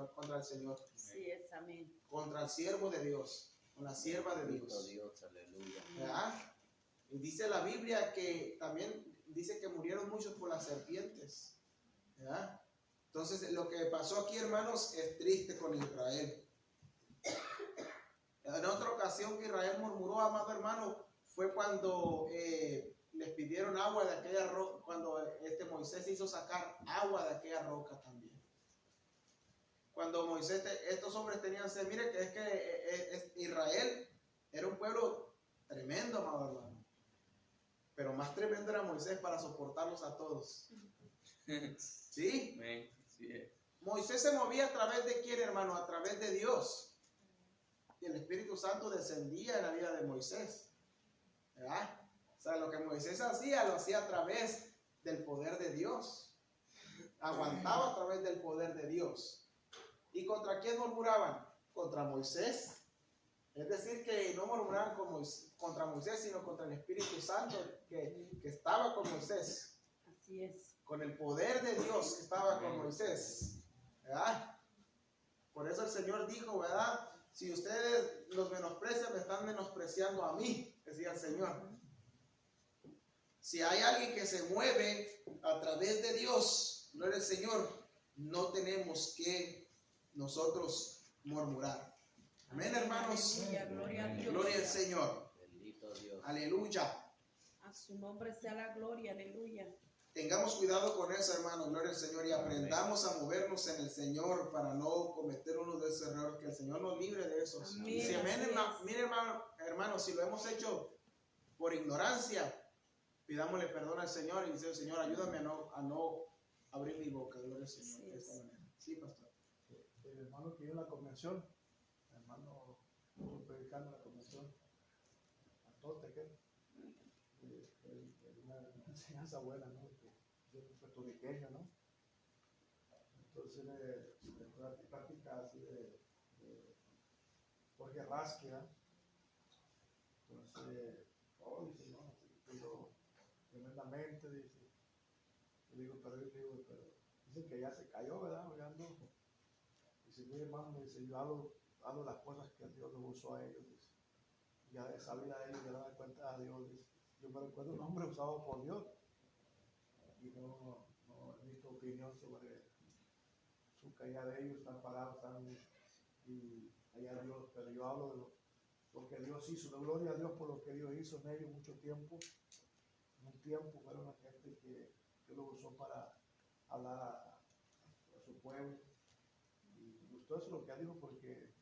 Señor, contra el Señor. Así es, amén. Contra el siervo de Dios, con la sierva de Dios. Aleluya. ¿Verdad? Y dice la Biblia que también dice que murieron muchos por las serpientes. ¿Verdad? Entonces, lo que pasó aquí, hermanos, es triste con Israel. En otra ocasión que Israel murmuró, amado hermano, fue cuando les pidieron agua de aquella roca, cuando Moisés hizo sacar agua de aquella roca también. Cuando Moisés, estos hombres tenían sed, mire que es que Israel era un pueblo tremendo, amado hermano. Pero más tremendo era Moisés para soportarlos a todos. ¿Sí? Moisés se movía a través de quién, hermano, a través de Dios. Y el Espíritu Santo descendía en la vida de Moisés. ¿Verdad? O sea, lo que Moisés hacía, lo hacía a través del poder de Dios. Aguantaba a través del poder de Dios. ¿Y contra quién murmuraban? Contra Moisés. Es decir, que no murmuraban contra Moisés, sino contra el Espíritu Santo que estaba con Moisés. Así es. Con el poder de Dios que estaba con Moisés. ¿Verdad? Por eso el Señor dijo, ¿verdad? Si ustedes los menosprecian, me están menospreciando a mí, decía el Señor. Si hay alguien que se mueve a través de Dios, gloria al Señor, no tenemos que nosotros murmurar. Amén, hermanos. Aleluya, gloria a Dios. Gloria al Señor. Bendito Dios. Aleluya. A su nombre sea la gloria, aleluya. Tengamos cuidado con eso, hermanos, gloria al Señor, y aprendamos a movernos en el Señor para no cometer uno de esos errores, que el Señor nos libre de esos. Amén, Y si, mire, así hermano, si lo hemos hecho por ignorancia, pidámosle perdón al Señor y dice, Señor, ayúdame a no abrir mi boca, gloria al Señor, de esta manera. Sí, pastor. El hermano que iba a la convención, el hermano predicando en la convención, a todos te quedan. Una enseñanza buena, ¿no? Que es puertorriqueño, ¿no? Entonces, práctica así de Jorge Rasquia. Entonces, dice, no, digo, tremendamente, dice. Yo digo, pero dice que ya se cayó, ¿verdad? Orando. Dice, mire, hermano, dice, yo hablo las cosas que Dios los usó a ellos, dice. Ya de esa vida a ellos, ya dan cuenta a Dios, dice. Yo me recuerdo un hombre usado por Dios y no he visto opinión sobre su caída de ellos, están parados, y allá Dios, pero yo hablo de lo que Dios hizo, de gloria a Dios por lo que Dios hizo en ellos mucho tiempo. En un tiempo fueron la gente que lo usó para hablar a su pueblo, y me gustó eso lo que dijo, porque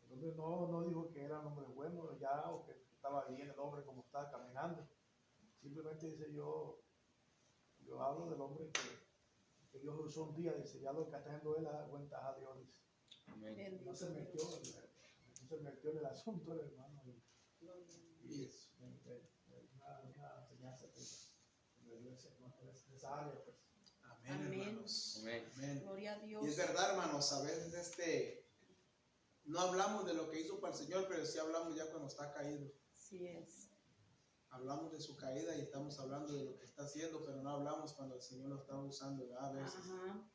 el hombre no dijo que era un hombre bueno ya, o que estaba bien el hombre como estaba caminando. Simplemente dice, yo hablo del hombre que Dios lo usó un día, dice, ya lo que está haciendo él a dar cuentas a Dios, dice. Amén. No se metió en el asunto del hermano, y es una enseñanza que me dio esa área, pues. Amén, Amén. hermanos. Amén. Amén. Gloria a Dios. Y es verdad, hermanos, a veces no hablamos de lo que hizo para el Señor, pero sí hablamos ya cuando está caído. Así es. Hablamos de su caída y estamos hablando de lo que está haciendo, pero no hablamos cuando el Señor lo está usando, ¿verdad? A veces. Ajá.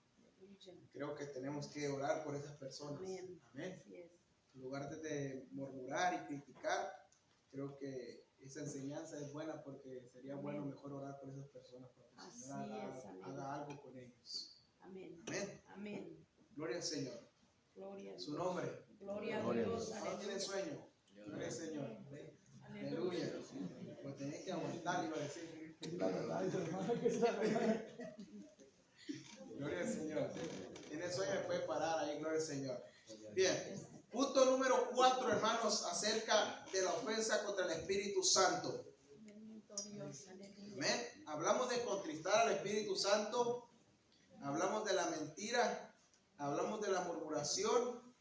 Creo que tenemos que orar por esas personas. Amén. Amén. Así es. En lugar de murmurar y criticar, creo que esa enseñanza es buena, porque sería bueno mejor orar por esas personas para que el Así Señor es, haga algo con ellos. Amén. Amén. Amén. Gloria al Señor. Gloria a Su Dios. nombre. Gloria a Gloria a Dios. Dios. No tiene Aleluya. sueño. Gloria al Señor. Aleluya. Pues tenés que aguantar, iba a decir. Es la verdad, dice el hermano, que es la verdad. Gloria al Señor. Tiene sueño, me puede parar ahí, gloria al Señor. Bien. Punto número 4, hermanos, acerca de la ofensa contra el Espíritu Santo. Bendito Dios. Aleluya. Amén. Hablamos de contristar al Espíritu Santo. Hablamos de la mentira. Hablamos de la murmuración.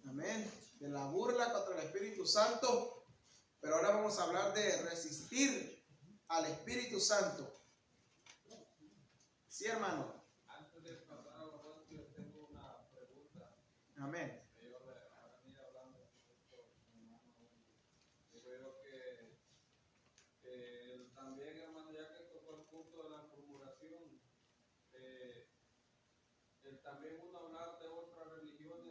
Amén. De la burla contra el Espíritu Santo. Pero ahora vamos a hablar de resistir al Espíritu Santo. Sí, hermano. Antes de pasar a los otros, yo tengo una pregunta. Amén. Yo ahora mira hablando de esto, hermano, yo creo que también, hermano, ya que tocó el punto de la murmuración, también uno hablar de otras religiones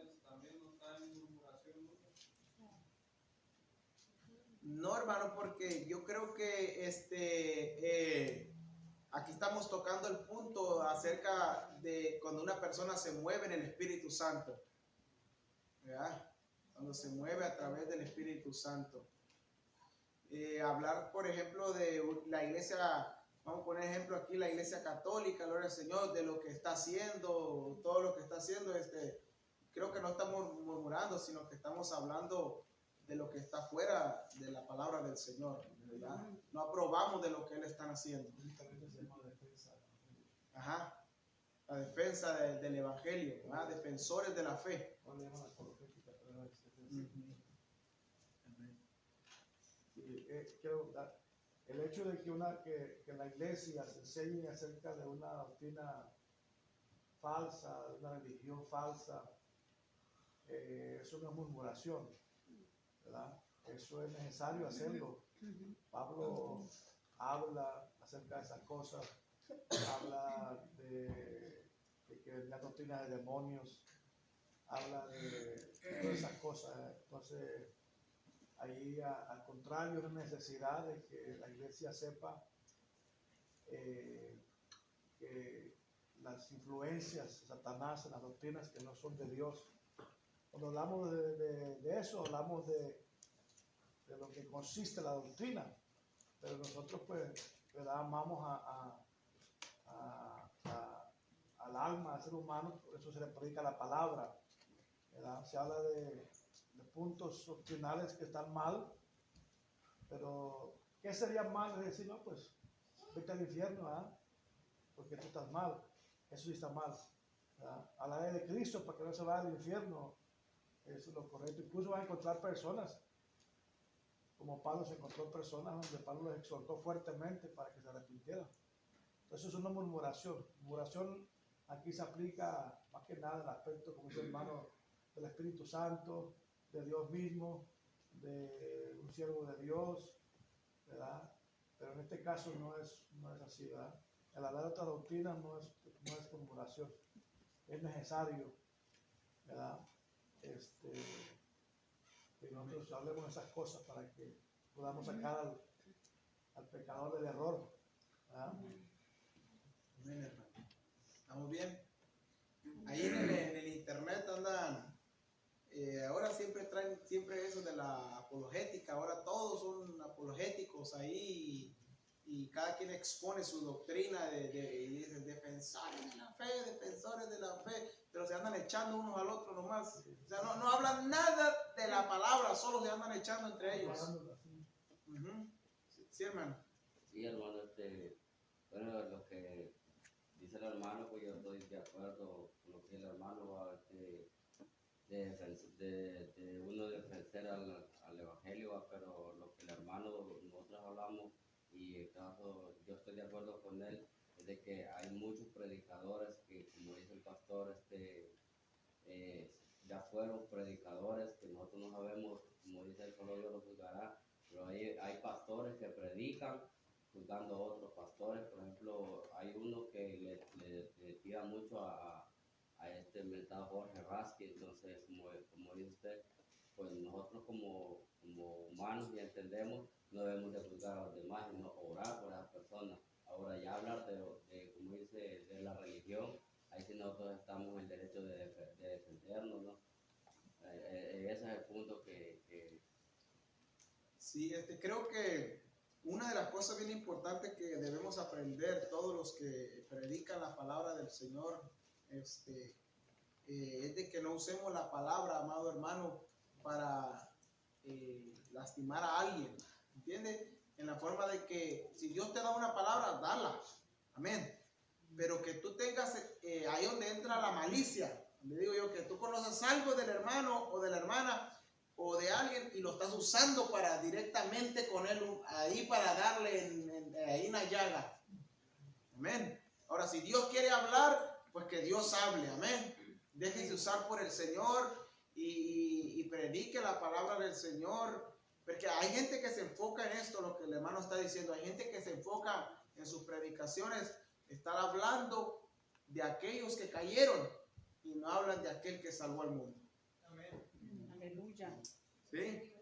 No, hermano, porque yo creo que aquí estamos tocando el punto acerca de cuando una persona se mueve en el Espíritu Santo, ¿verdad? Cuando se mueve a través del Espíritu Santo. Hablar, por ejemplo, de la iglesia, vamos a poner ejemplo aquí, la iglesia católica, gloria al Señor, de lo que está haciendo, todo lo que está haciendo, creo que no estamos murmurando, sino que estamos hablando de lo que está fuera de la palabra del Señor, ¿verdad? No aprobamos de lo que Él está haciendo. Ajá. La defensa del Evangelio, ¿verdad? Defensores de la fe. Sí, el hecho de que la iglesia se enseñe acerca de una doctrina falsa, de una religión falsa, es una murmuración, ¿verdad? Eso es necesario hacerlo. Pablo habla acerca de esas cosas, habla de que la doctrina de demonios, habla de todas esas cosas. Entonces, ahí al contrario, es una necesidad de que la iglesia sepa que las influencias de Satanás en las doctrinas que no son de Dios. Cuando hablamos de eso, hablamos de lo que consiste la doctrina, pero nosotros pues, ¿verdad? Amamos al alma, al ser humano, por eso se le predica la palabra, ¿verdad? Se habla de puntos doctrinales que están mal, pero ¿qué sería mal? Es decir, no, pues vete al infierno, ¿verdad? Porque tú estás mal, eso sí está mal, ¿verdad? Hablar de Cristo para que no se vaya al infierno, eso es lo correcto. Incluso vas a encontrar personas, como Pablo se encontró personas donde Pablo les exhortó fuertemente para que se arrepintieran. Entonces es una murmuración. Murmuración aquí se aplica más que nada en el aspecto, como dice el hermano, del Espíritu Santo, de Dios mismo, de un siervo de Dios, ¿verdad? Pero en este caso no es así, ¿verdad? El hablar de otras doctrinas no es murmuración, es necesario, ¿verdad? Que nosotros hablemos de esas cosas para que podamos sacar al pecador del error, ¿verdad? Amén, hermano. ¿Estamos bien? Ahí en el internet andan, ahora traen siempre eso de la apologética, ahora todos son apologéticos ahí y cada quien expone su doctrina y dicen defensores de la fe, pero se andan echando unos al otro nomás. O sea, no hablan nada de la palabra, solo se andan echando entre ellos. Sí, hermano. Sí, hermano, bueno, lo que dice el hermano, pues yo estoy de acuerdo con lo que el hermano va de uno defender al evangelio, pero lo que el hermano, nosotros hablamos, y el caso, yo estoy de acuerdo con él, es de que hay muchos predicadores que, como dice el pastor, ya fueron predicadores que nosotros no sabemos, como dice él, solo Dios lo juzgará, pero hay pastores que predican juzgando a otros pastores. Por ejemplo, hay uno que le tira mucho a este mentado Jorge Rasky. Entonces, como dice usted, pues nosotros como humanos ya entendemos, no debemos de juzgar a los demás, sino orar por esas personas. Ahora ya hablar de como dice, de la religión, ahí sí nosotros estamos en el derecho de defendernos, ¿no? Ese es el punto que... Sí, creo que una de las cosas bien importantes que debemos aprender todos los que predican la palabra del Señor es de que no usemos la palabra, amado hermano, para lastimar a alguien, ¿entiendes? En la forma de que si Dios te da una palabra, dala, amén, pero que tú tengas ahí donde entra la malicia, donde digo yo que tú conoces algo del hermano o de la hermana o de alguien y lo estás usando para directamente con él ahí para darle ahí una llaga, amén. Ahora si Dios quiere hablar, pues que Dios hable, amén. Déjese usar por el Señor y predique la palabra del Señor, porque hay gente que se enfoca en esto, lo que el hermano está diciendo. Hay gente que se enfoca en sus predicaciones, estar hablando de aquellos que cayeron y no hablan de aquel que salvó al mundo. Aleluya. ¿Sí?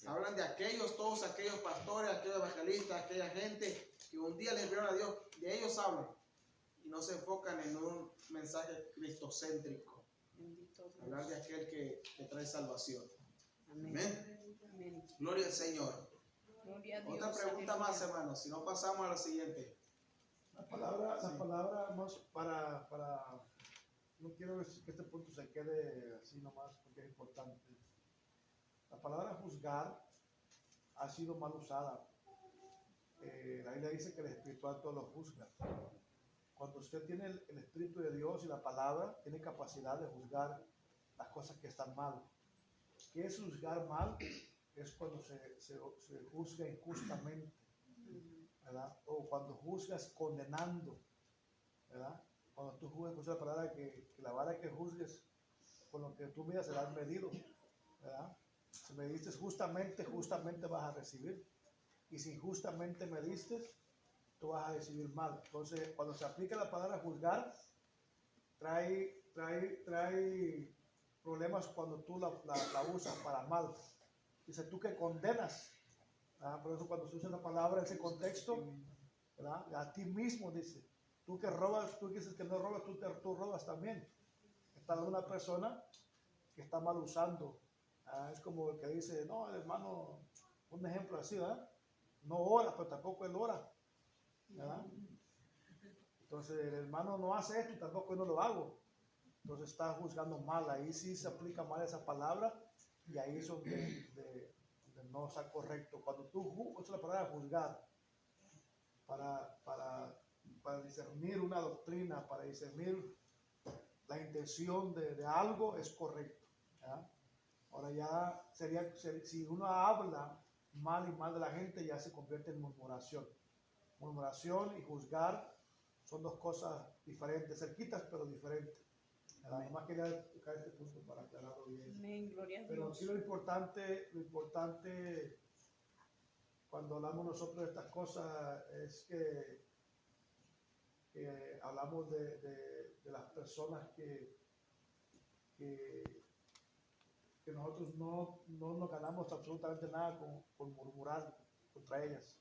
Hablan de aquellos, todos aquellos pastores, aquellos evangelistas, aquella gente que un día les vieron a Dios, de ellos hablan y no se enfocan en un mensaje cristocéntrico. Bendito Dios. Hablar de aquel que trae salvación. Amén. Amén. Amén. Gloria al Señor. Gloria a Dios. Otra pregunta aleluya. más, hermanos, si no pasamos a la siguiente. La palabra, Sí. la palabra no es para, no quiero decir que este punto se quede así nomás porque es importante. La palabra juzgar ha sido mal usada. La Biblia dice que el espiritual todo lo juzga. Cuando usted tiene el Espíritu de Dios y la palabra, tiene capacidad de juzgar las cosas que están mal. ¿Qué es juzgar mal? Es cuando se juzga injustamente, ¿verdad? O cuando juzgas condenando, ¿verdad? Cuando tú juzgas, usa la palabra que la vara que juzgues, con lo que tú midas serás medido, ¿verdad? Si mediste justamente, justamente vas a recibir. Y si injustamente mediste, tú vas a recibir mal. Entonces, cuando se aplica la palabra juzgar, trae problemas cuando tú la usas para mal. Dice, tú que condenas. ¿Verdad? Por eso cuando se usa la palabra en ese contexto, ¿verdad? A ti mismo dice, tú que robas, tú que dices que no robas, tú robas también. Está dando una persona que está mal usando. Es como el que dice, no, el hermano, un ejemplo así, ¿verdad? No ora, pero tampoco él ora, ¿verdad? Entonces el hermano no hace esto y tampoco yo no lo hago. Entonces está juzgando mal, ahí sí se aplica mal esa palabra y ahí es donde no está correcto. Cuando tú usas la palabra juzgar para discernir una doctrina, para discernir la intención de algo, es correcto, ¿verdad? Ahora ya sería, si uno habla mal y mal de la gente, ya se convierte en murmuración. Murmuración y juzgar son dos cosas diferentes, cerquitas pero diferentes. Además quería tocar este punto para aclararlo bien. Amén. Gloria a Pero Dios. aquí lo importante cuando hablamos nosotros de estas cosas es que hablamos de las personas que nosotros no nos ganamos absolutamente nada con murmurar contra ellas,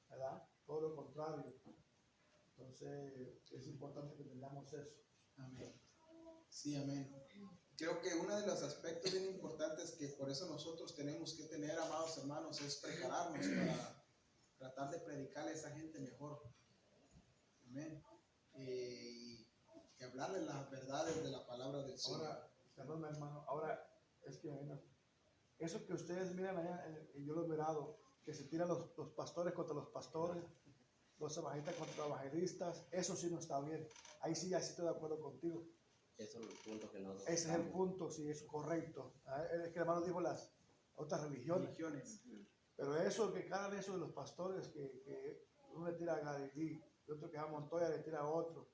¿verdad? Todo lo contrario. Entonces es importante que tengamos eso. Amén. Sí, amén. Creo que uno de los aspectos bien importantes que por eso nosotros tenemos que tener, amados hermanos, es prepararnos para tratar de predicarle a esa gente mejor. Amén. Y hablarles las verdades de la palabra del Señor. Ahora, perdón, hermano, ahora es que eso que ustedes miran allá, yo lo he mirado, que se tiran los pastores contra los pastores, los evangelistas contra los evangelistas, eso sí no está bien. Ahí sí estoy de acuerdo contigo. Eso es el punto que nosotros Ese es el estamos. punto, sí, es correcto. Es que el hermano dijo las otras religiones. Pero eso, que cada vez eso de los pastores, que uno le tira a Galilí, y otro que a Montoya le tira a otro,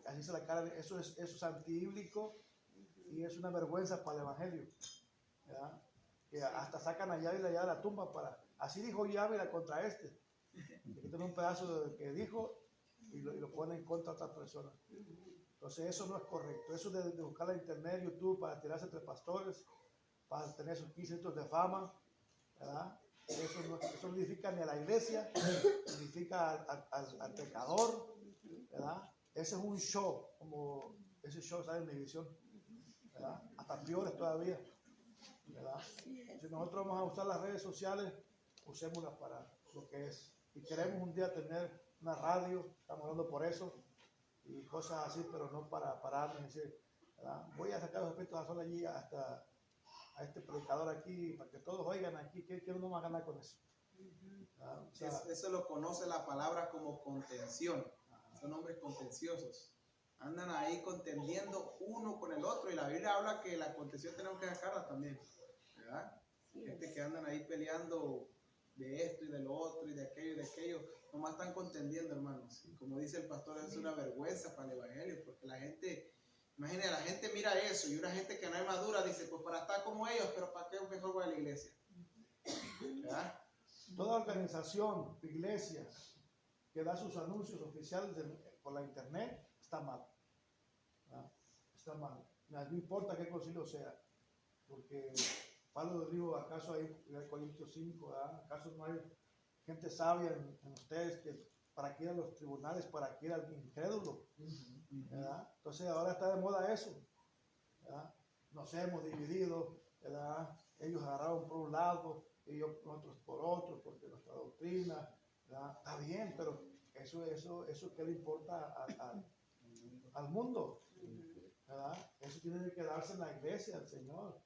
así se la cara, eso es antibíblico y es una vergüenza para el evangelio, ¿verdad? Que hasta sacan a Yávila allá de la tumba para, así dijo Yávila contra este, le quitan un pedazo de lo que dijo y lo ponen en contra de otra persona. Entonces eso no es correcto. Eso de buscar la internet, YouTube, para tirarse entre pastores, para tener sus 15 minutos de fama, ¿verdad? Eso no edifica ni a la iglesia, edifica al pecador, ¿verdad? Ese es un show, como ese show sale en televisión, ¿verdad? Hasta peores todavía, ¿verdad? Si nosotros vamos a usar las redes sociales, usémoslas para lo que es. Y queremos un día tener una radio, estamos hablando por eso, y cosas así, pero no para pararnos y decir, ¿verdad? Voy a sacar los espíritus a sol allí hasta a este predicador aquí, para que todos oigan aquí, ¿qué uno va a ganar con eso? O sea, Eso lo conoce la palabra como contención. Son hombres contenciosos. Andan ahí contendiendo uno con el otro. Y la Biblia habla que la contención tenemos que sacarla también, ¿verdad? Gente que andan ahí peleando de esto y de lo otro y de aquello, nomás están contendiendo, hermanos. Y como dice el pastor, es una vergüenza para el evangelio, porque la gente, imagínate, la gente mira eso y una gente que no es madura dice, pues para estar como ellos, pero ¿para qué mejor voy a la iglesia? ¿Verdad? toda organización, iglesia, que da sus anuncios oficiales por la internet, está mal. ¿Verdad? Está mal. No importa qué concilio sea, porque Pablo dijo, ¿acaso hay, en Corintios 5, ¿verdad? ¿Acaso no hay gente sabia en ustedes que para que ir a los tribunales, para que ir al incrédulo? ¿Verdad? Entonces ahora está de moda eso, ¿verdad? Nos hemos dividido, ¿verdad? Ellos agarraron por un lado y nosotros por otro, porque nuestra doctrina, ¿verdad? Está bien, pero eso ¿qué le importa al mundo? ¿Verdad? Eso tiene que quedarse en la iglesia, el Señor.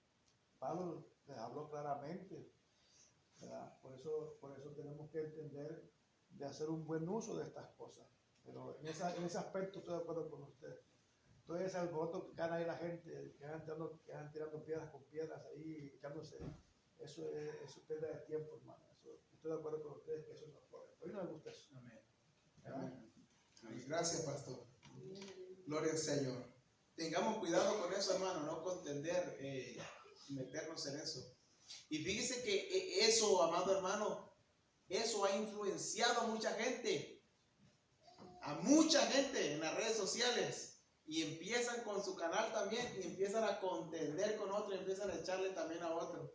Pablo les habló claramente, ¿verdad? Por eso tenemos que entender de hacer un buen uso de estas cosas. Pero en ese aspecto estoy de acuerdo con usted. Todo ese alboroto que gana ahí la gente, que van tirando piedras con piedras ahí, echándose, eso pérdida de tiempo, hermano. Estoy de acuerdo con ustedes que eso no es correcto. A mí no me gusta eso. Amén. Amén. Gracias, pastor. Gloria al Señor. Tengamos cuidado con eso, hermano, no contender, meternos en eso. Y fíjese que eso, amado hermano, eso ha influenciado a mucha gente en las redes sociales. Y empiezan con su canal también y empiezan a contender con otro y empiezan a echarle también a otro.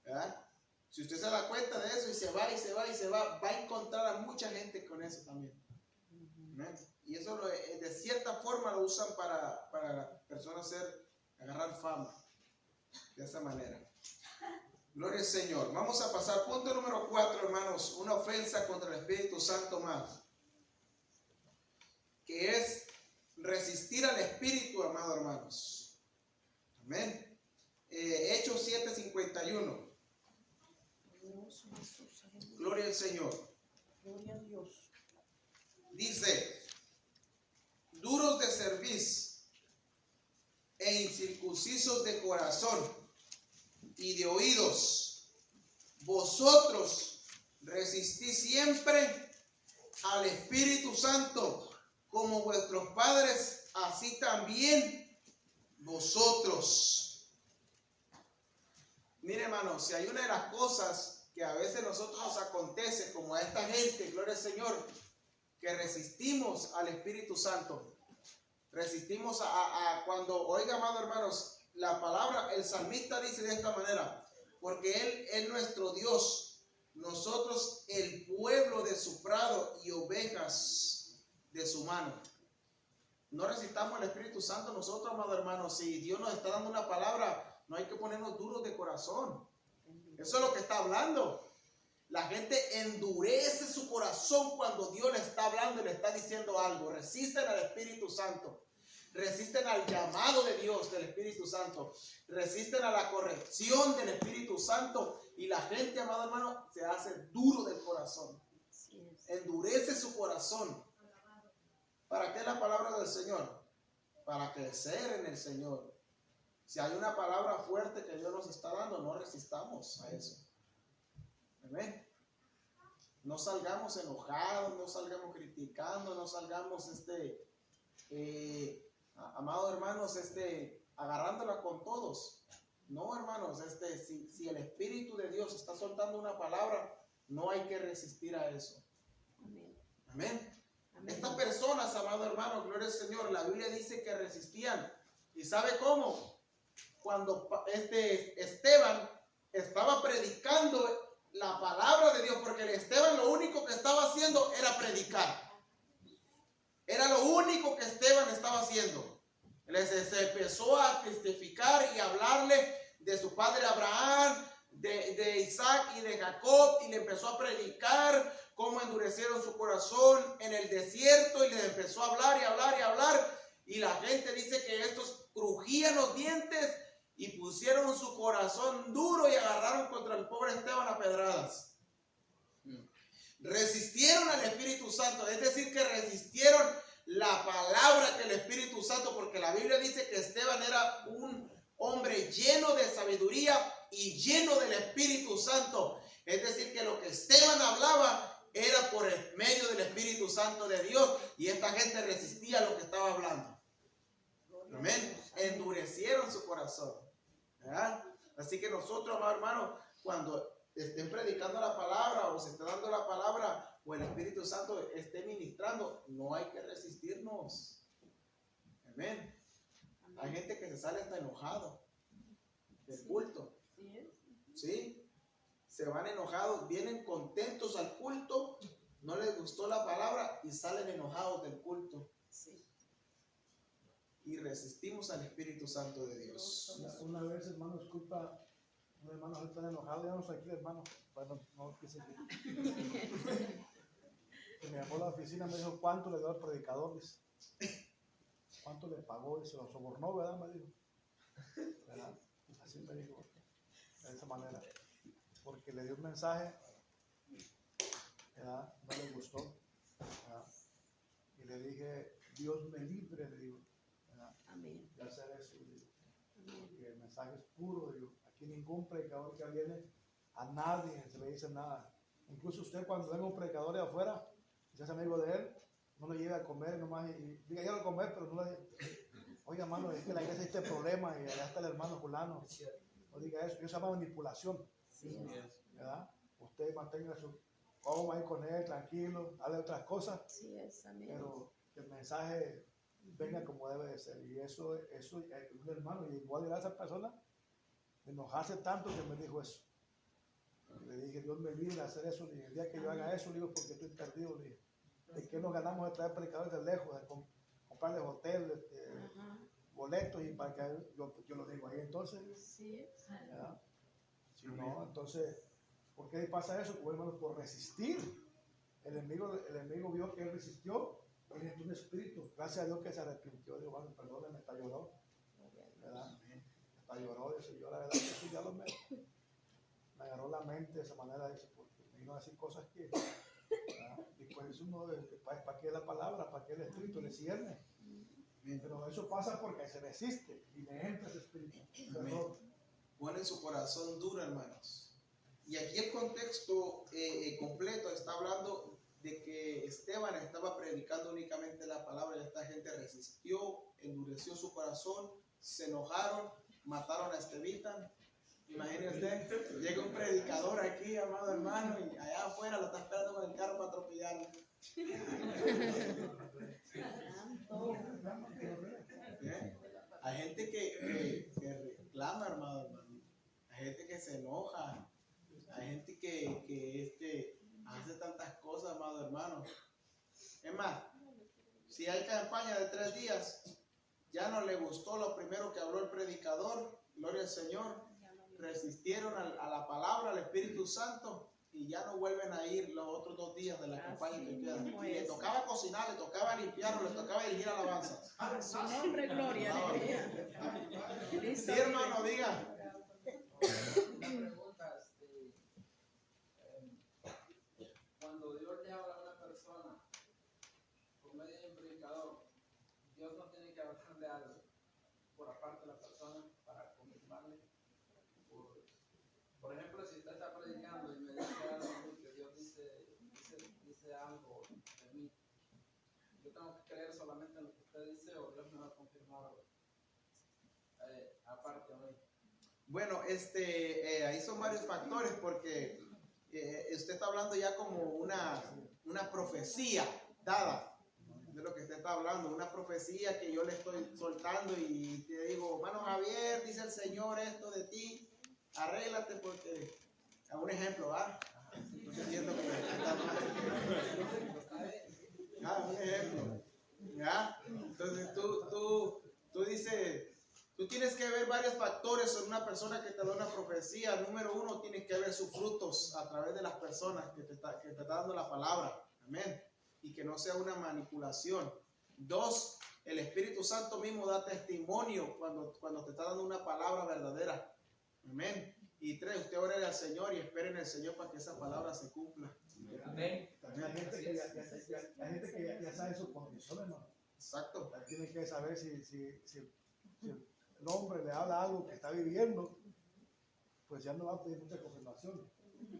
¿Verdad? Si usted se da cuenta de eso y se va, va a encontrar a mucha gente con eso también. ¿Verdad? Y eso de cierta forma lo usan para las personas agarrar fama. De esa manera. Gloria al Señor. Vamos a pasar. Punto número 4, hermanos. Una ofensa contra el Espíritu Santo más. Que es resistir al Espíritu, amados hermanos. Amén. Hechos 7:51. Gloria al Señor. Gloria a Dios. Dice: duros de cerviz e incircuncisos de corazón y de oídos, vosotros resistís siempre al Espíritu Santo, como vuestros padres, así también vosotros. Mire, hermano, si hay una de las cosas que a veces a nosotros nos acontece, como a esta gente, gloria al Señor, que resistimos al Espíritu Santo. Resistimos a cuando, oiga, amados hermanos, la palabra, el salmista dice de esta manera: porque Él es nuestro Dios, nosotros el pueblo de su prado y ovejas de su mano. No resistamos al Espíritu Santo nosotros, amados hermanos. Si Dios nos está dando una palabra, no hay que ponernos duros de corazón. Eso es lo que está hablando. La gente endurece su corazón cuando Dios le está hablando y le está diciendo algo. Resisten al Espíritu Santo. Resisten al llamado de Dios, del Espíritu Santo. Resisten a la corrección del Espíritu Santo. Y la gente, amado hermano, se hace duro del corazón. Endurece su corazón. ¿Para qué la palabra del Señor? Para crecer en el Señor. Si hay una palabra fuerte que Dios nos está dando, no resistamos a eso. Amén. No salgamos enojados, no salgamos criticando, no salgamos amados hermanos, agarrándola con todos. No, hermanos, si el Espíritu de Dios está soltando una palabra, no hay que resistir a eso. Amén. Amén. Amén. Estas personas, amados hermanos, gloria al Señor, la Biblia dice que resistían. ¿Y sabe cómo? Cuando Esteban estaba predicando la palabra de Dios, porque el Esteban lo único que estaba haciendo era predicar. Era lo único que Esteban estaba haciendo. Se empezó a testificar y hablarle de su padre Abraham, de Isaac y de Jacob, y le empezó a predicar cómo endurecieron su corazón en el desierto, y les empezó a hablar y hablar y hablar, y la gente dice que estos crujían los dientes y pusieron su corazón duro y agarraron contra el pobre Esteban a pedradas. Resistieron al Espíritu Santo, es decir, que resistieron la palabra que el Espíritu Santo, porque la Biblia dice que Esteban era un hombre lleno de sabiduría y lleno del Espíritu Santo. Es decir, que lo que Esteban hablaba era por el medio del Espíritu Santo de Dios, y esta gente resistía lo que estaba hablando. Amén. Endurecieron su corazón. ¿Verdad? Así que nosotros, amados hermanos, cuando estén predicando la palabra o se esté dando la palabra o el Espíritu Santo esté ministrando, no hay que resistirnos. Amén. Hay gente que se sale hasta enojado del culto. ¿sí? Se van enojados, vienen contentos al culto, no les gustó la palabra y salen enojados del culto. Sí. Y resistimos al Espíritu Santo de Dios. Una vez, hermano, disculpa, un hermano está enojado, ya no sé aquí, hermano. Bueno, no quise que me llamó a la oficina, me dijo, ¿cuánto le dio al predicador? Dice, ¿cuánto le pagó? Y se lo sobornó, ¿verdad? Me dijo. ¿Verdad? Así me dijo, de esa manera. Porque le dio un mensaje, ¿verdad? No le gustó, ¿verdad? Y le dije, Dios me libre, le digo, ¿verdad? Amén. De hacer eso, le digo. Amén. Porque el mensaje es puro, digo. Aquí ningún predicador que viene, a nadie se le dice nada. Incluso usted cuando venga un predicador de afuera, si es amigo de él, no lo lleve a comer nomás y diga, ya lo comer, pero no le oiga, hermano, es que la iglesia tiene este problema y allá está el hermano fulano. No diga eso, eso se llama manipulación, Sí. ¿verdad? Usted mantenga su coma ahí con él, tranquilo, hable de otras cosas, Sí es. Amén. pero que el mensaje venga como debe de ser. Y eso un hermano, y igual a esa persona, de enojarse tanto que me dijo eso. Le dije, Dios me libre de hacer eso. Y el día que yo haga eso, le digo, porque estoy perdido. Le dije, ¿de qué nos ganamos de traer predicadores de lejos, de comprarles hoteles, Ajá. boletos? Y para que yo lo digo ahí entonces, Sí es. ¿verdad? Si no, entonces, ¿por qué pasa eso? Pues, hermano, por resistir. El enemigo vio que él resistió, él entró un espíritu. Gracias a Dios que se arrepintió. Digo, bueno, perdóname, hasta lloró, ¿verdad? Hasta lloró, dice, yo la verdad que sí, ya me agarró la mente de esa manera, dice, porque me vino a decir cosas que, ¿verdad? Y pues uno, ¿para qué la palabra? ¿Para qué el espíritu? Le cierne. Pero eso pasa porque se resiste y le entra ese espíritu. Perdón. Ponen su corazón duro, hermanos. Y aquí el contexto completo está hablando de que Esteban estaba predicando únicamente la palabra y esta gente resistió, endureció su corazón, se enojaron, mataron a Estevita. Imagínense, llega un predicador aquí, amado hermano, y allá afuera lo está esperando con el carro para atropellarlo. ¿Eh? Hay gente que reclama, hermano. Hay gente que se enoja. Hay gente que hace tantas cosas, amado hermano. Es más, si hay campaña de 3 días, ya no le gustó lo primero que habló el predicador, gloria al Señor, resistieron a la palabra, al Espíritu Santo, y ya no vuelven a ir los otros 2 días de la campaña que quedan. Y le tocaba cocinar, le tocaba limpiar, le tocaba dirigir alabanzas. A su nombre, gloria. Sí, hermano, diga. Una pregunta, cuando Dios le habla a una persona por medio de un predicador, Dios no tiene que hablarle algo por aparte de la persona para confirmarle. Por ejemplo, si usted está predicando y me dice algo que Dios dice algo de mí, yo tengo que creer solamente en lo que usted dice o Dios me va a confirmar aparte a mí. Bueno, ahí son varios factores porque usted está hablando ya como una profecía dada de lo que usted está hablando, una profecía que yo le estoy soltando y te digo, hermano Javier, dice el Señor esto de ti, arréglate porque, a un ejemplo, ¿ah? No entiendo que está mal. Un ejemplo, ¿ya? Entonces tú dices, tú tienes que ver varios factores en una persona que te da una profecía. Número 1, tienes que ver sus frutos a través de las personas que te está dando la palabra. Amén. Y que no sea una manipulación. 2, el Espíritu Santo mismo da testimonio cuando te está dando una palabra verdadera. Amén. Y 3, usted ore al Señor y espere en el Señor para que esa palabra se cumpla. Amén. También hay gente que ya sabe su condición, hermano. Exacto. Tiene que saber si el hombre le habla algo que está viviendo, pues ya no va a pedir mucha confirmación.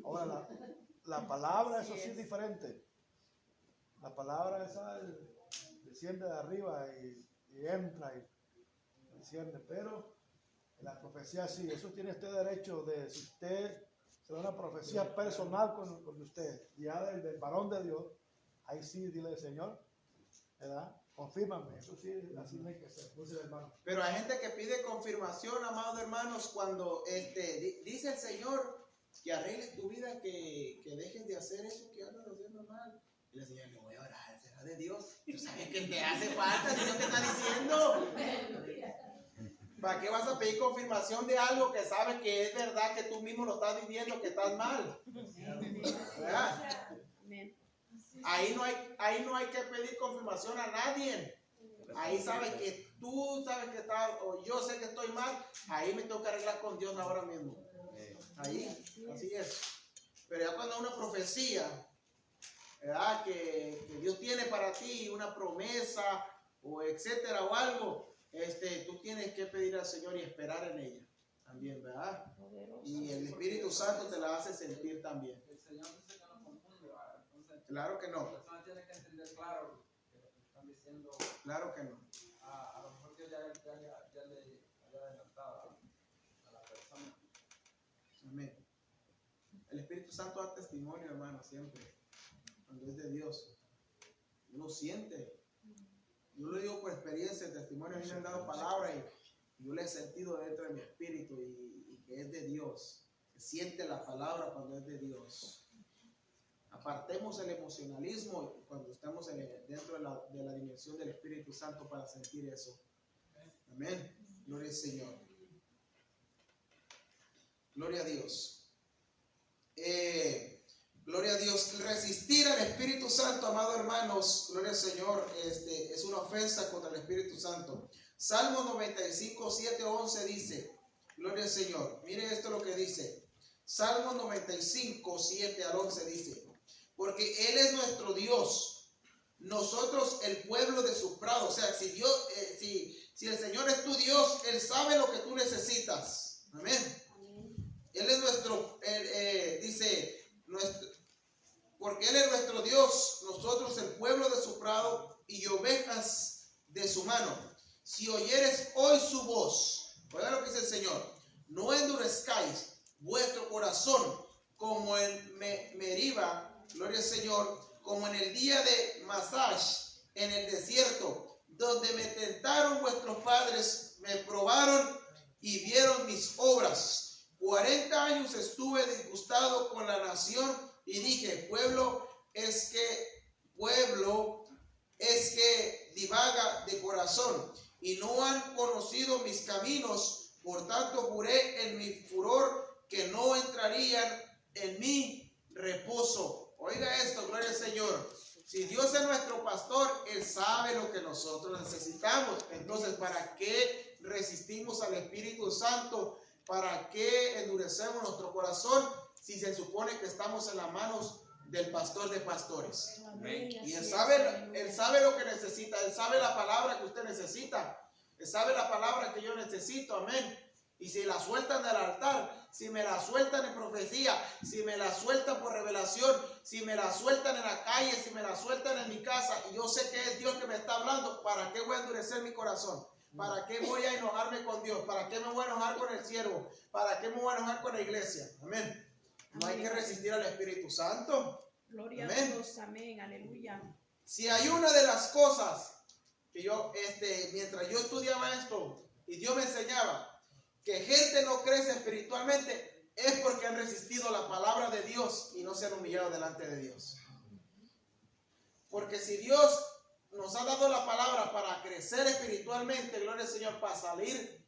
Ahora, la palabra, eso sí es diferente. La palabra esa desciende de arriba y entra y desciende, pero la profecía sí, eso tiene usted derecho de, si usted se da una profecía personal con usted, ya del varón de Dios, ahí sí, dile al Señor, ¿verdad? confírmame, eso sí, así no hay que hacer, dice el hermano. Pero hay gente que pide confirmación, amados hermanos, cuando dice el Señor que arregles tu vida, que dejes de hacer eso que andas haciendo mal. Y el Señor, le voy a orar, será de Dios. Tú sabes que te hace falta, Dios te está diciendo. ¿Para qué vas a pedir confirmación de algo que sabes que es verdad, que tú mismo lo estás viviendo, que estás mal? ¿Verdad? Amén. Ahí no hay que pedir confirmación a nadie. Ahí sabes que tú sabes que estás, o yo sé que estoy mal, ahí me tengo que arreglar con Dios ahora mismo. Ahí, así es. Pero ya cuando hay una profecía, ¿verdad? Que Dios tiene para ti, una promesa, o etcétera, o algo, tú tienes que pedir al Señor y esperar en ella también, ¿verdad? Y el Espíritu Santo te la hace sentir también. El Señor dice que no confunde, ¿verdad? Entonces, Claro que la no, persona tiene que entender claro que lo que están diciendo. claro que no. A lo mejor Dios ya le había adelantado a la persona. Amén. El Espíritu Santo da testimonio, hermano, siempre. Cuando es de Dios. Uno siente. Yo lo digo por experiencia, el testimonio. A mí me han dado palabras y yo le he sentido dentro de mi espíritu y que es de Dios. Se siente la palabra cuando es de Dios. Apartemos el emocionalismo cuando estamos dentro de la dimensión del Espíritu Santo para sentir eso. Amén. Gloria al Señor. Gloria a Dios. Gloria a Dios. Resistir al Espíritu Santo, amados hermanos, gloria al Señor, es una ofensa contra el Espíritu Santo. Salmo 95, 7, 11 dice, gloria al Señor. Mire esto lo que dice. Salmo 95, 7 al 11 dice, porque Él es nuestro Dios, nosotros el pueblo de su prado. O sea, si el Señor es tu Dios, Él sabe lo que tú necesitas. Amén. Él es porque Él es nuestro Dios, nosotros el pueblo de su prado y ovejas de su mano. Si oyeres hoy su voz, oiga lo que dice el Señor, no endurezcáis vuestro corazón como en Meriba, gloria al Señor, como en el día de Masash, en el desierto, donde me tentaron vuestros padres, me probaron y vieron mis obras. 40 años estuve disgustado con la nación y dije, pueblo es que divaga de corazón y no han conocido mis caminos. Por tanto juré en mi furor que no entrarían en mi reposo. Oiga esto, gloria al Señor. Si Dios es nuestro pastor, Él sabe lo que nosotros necesitamos. Entonces, ¿para qué resistimos al Espíritu Santo? ¿Para qué endurecemos nuestro corazón si se supone que estamos en las manos del pastor de pastores? Amén. Y Él sabe lo que necesita. Él sabe la palabra que usted necesita. Él sabe la palabra que yo necesito. Amén. Y si la sueltan del altar, si me la sueltan en profecía, si me la sueltan por revelación, si me la sueltan en la calle, si me la sueltan en mi casa, y yo sé que es Dios que me está hablando, ¿para qué voy a endurecer mi corazón? ¿Para qué voy a enojarme con Dios? ¿Para qué me voy a enojar con el siervo? ¿Para qué me voy a enojar con la iglesia? Amén. No hay que resistir al Espíritu Santo. Gloria a Amén. Dios. Amén. Aleluya. Si hay una de las cosas que yo, mientras yo estudiaba esto y Dios me enseñaba, que gente no crece espiritualmente, es porque han resistido la palabra de Dios y no se han humillado delante de Dios. Porque si Dios nos ha dado la palabra para crecer espiritualmente, gloria al Señor, para salir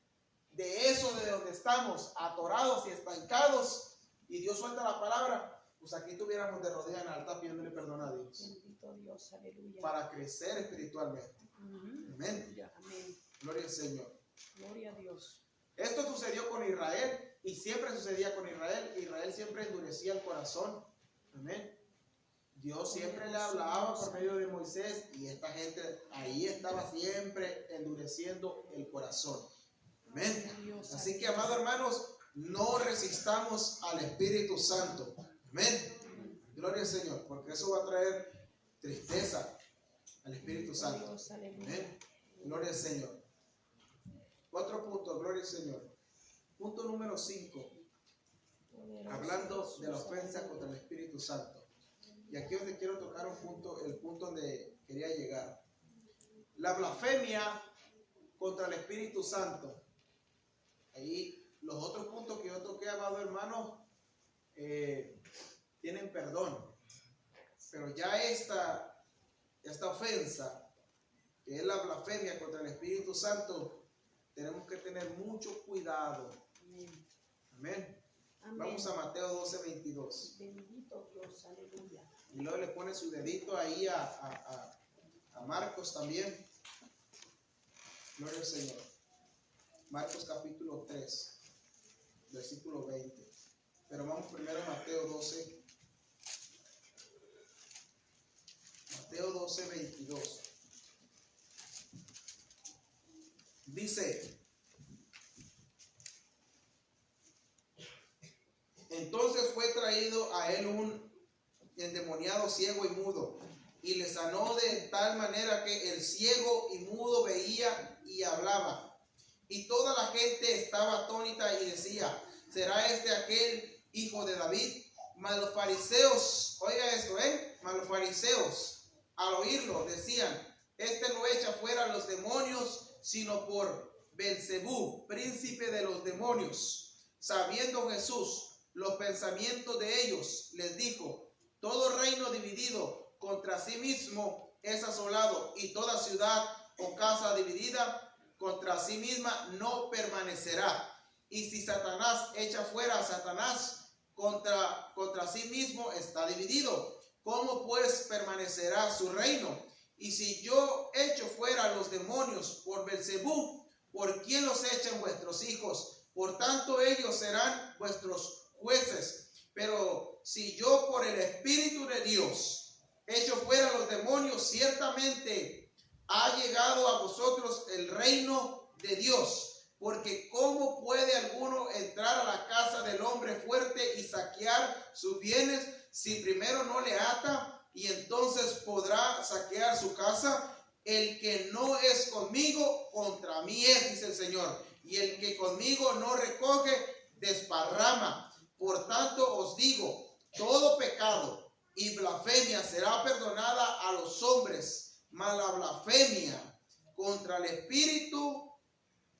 de eso de donde estamos atorados y estancados, y Dios suelta la palabra, pues aquí tuviéramos de rodillas en el altar pidiéndole perdón a Dios. Bendito Dios. Aleluya. Para crecer espiritualmente. Ujú. Amén. Amén. Gloria al Señor. Gloria a Dios. Esto sucedió con Israel y siempre sucedía con Israel. Israel siempre endurecía el corazón. Amén. Dios siempre le hablaba por medio de Moisés y esta gente ahí estaba siempre endureciendo el corazón. Amén. Así que, amados hermanos, no resistamos al Espíritu Santo. Amén. Gloria al Señor, porque eso va a traer tristeza al Espíritu Santo. Dios, aleluya. Amén. Gloria al Señor. Otro punto, gloria al Señor. Punto número 5. Hablando de la ofensa contra el Espíritu Santo. Y aquí es donde quiero tocar un punto, el punto donde quería llegar. La blasfemia contra el Espíritu Santo. Ahí los otros puntos que yo toqué, amado hermano, tienen perdón. Pero ya esta ofensa, que es la blasfemia contra el Espíritu Santo, tenemos que tener mucho cuidado. Amén. Amén. Amén. Vamos a Mateo 12, 22. Bendito Dios, aleluya. Y luego le pone su dedito ahí a Marcos también. Gloria al Señor. Marcos capítulo 3, versículo 20. Pero vamos primero a Mateo 12. Mateo 12, 22. Dice: entonces fue traído a él un endemoniado ciego y mudo, y le sanó de tal manera que el ciego y mudo veía y hablaba. Y toda la gente estaba atónita y decía: ¿será este aquel hijo de David? Mas los fariseos, oiga esto, mas los fariseos al oírlo decían: este no echa fuera a los demonios, sino por Belzebú, príncipe de los demonios. Sabiendo Jesús los pensamientos de ellos, les dijo: todo reino dividido contra sí mismo es asolado, y toda ciudad o casa dividida contra sí misma no permanecerá. Y si Satanás echa fuera a Satanás, contra sí mismo está dividido. ¿Cómo pues permanecerá su reino? Y si yo echo fuera los demonios por Belzebú, ¿por quién los echan vuestros hijos? Por tanto ellos serán vuestros jueces. Pero si yo por el Espíritu de Dios echo fuera los demonios, ciertamente ha llegado a vosotros el reino de Dios. Porque ¿cómo puede alguno entrar a la casa del hombre fuerte y saquear sus bienes si primero no le ata, y entonces podrá saquear su casa? El que no es conmigo, contra mí es, dice el Señor. Y el que conmigo no recoge, desparrama. Por tanto os digo, todo pecado y blasfemia será perdonada a los hombres, mas la blasfemia contra el Espíritu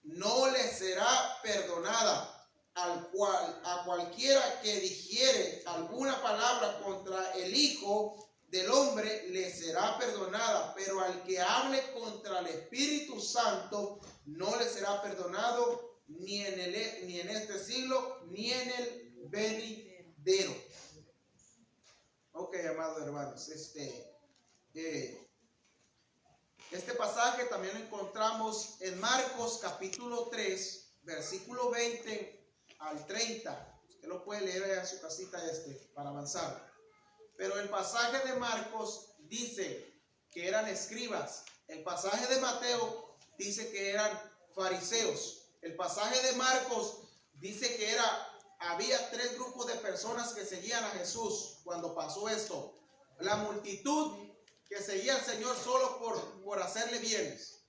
no le será perdonada. A cualquiera que dijere alguna palabra contra el Hijo del Hombre le será perdonada, pero al que hable contra el Espíritu Santo no le será perdonado ni en este siglo ni en el venidero. Ok, amados hermanos, este pasaje también lo encontramos en Marcos capítulo 3, versículo 20 al 30. Usted lo puede leer en su casita para avanzar. Pero el pasaje de Marcos dice que eran escribas. El pasaje de Mateo dice que eran fariseos. El pasaje de Marcos dice que había tres grupos de personas que seguían a Jesús cuando pasó esto. La multitud que seguía al Señor solo por hacerle bienes.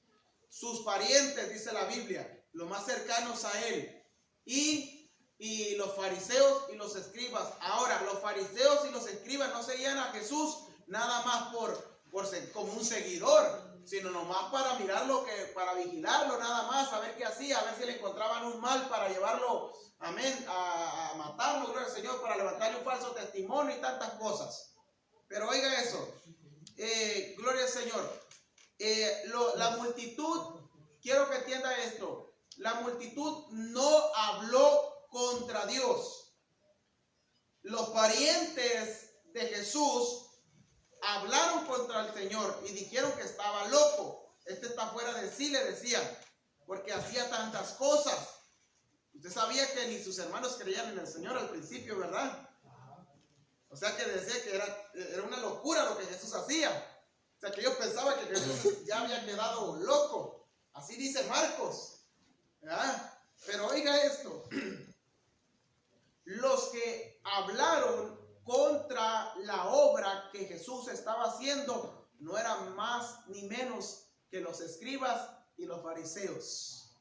Sus parientes, dice la Biblia, los más cercanos a él. Y los fariseos y los escribas. Ahora, los fariseos y los escribas no seguían a Jesús nada más por ser como un seguidor, sino nomás para mirarlo, para vigilarlo nada más, a ver qué hacía, a ver si le encontraban un mal para llevarlo, amén, a matarlo, gloria al Señor, para levantarle un falso testimonio y tantas cosas. Pero oiga eso, gloria al Señor. La multitud, quiero que entienda esto, la multitud no habló contra Dios. Los parientes de Jesús hablaron contra el Señor y dijeron que estaba loco. Este está fuera de sí, le decían, porque hacía tantas cosas. Usted sabía que ni sus hermanos creían en el Señor al principio, ¿verdad? O sea que decía que era una locura lo que Jesús hacía. O sea que ellos pensaban que Jesús ya había quedado loco. Así dice Marcos, ¿verdad? Pero oiga esto. Los que hablaron contra la obra que Jesús estaba haciendo no eran más ni menos que los escribas y los fariseos.